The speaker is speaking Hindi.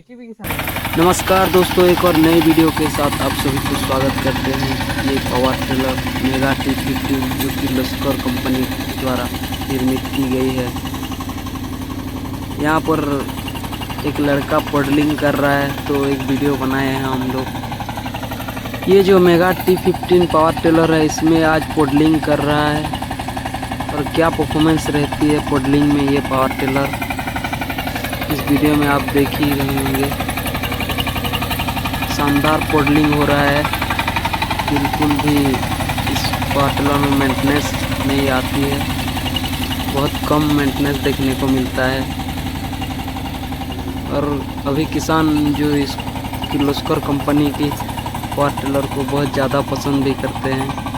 नमस्कार दोस्तों, एक और नई वीडियो के साथ आप सभी को स्वागत करते हैं। ये पावर टिलर मेगा T15 जो कि लश्कर कंपनी द्वारा निर्मित की गई है। यहाँ पर एक लड़का पॉडलिंग कर रहा है, तो एक वीडियो बनाए हैं हम लोग। ये जो मेगा T15 पावर टिलर है, इसमें आज पॉडलिंग कर रहा है और क्या परफॉर्मेंस रहती है पॉडलिंग में ये पावर टिलर, इस वीडियो में आप देख ही रहे होंगे। शानदार पॉडलिंग हो रहा है, बिल्कुल भी इस पावर टिलर में मेंटेनेंस नहीं आती है, बहुत कम मेंटेनेंस देखने को मिलता है। और अभी किसान जो इस किर्लोस्कर कंपनी की पावर टिलर को बहुत ज़्यादा पसंद भी करते हैं।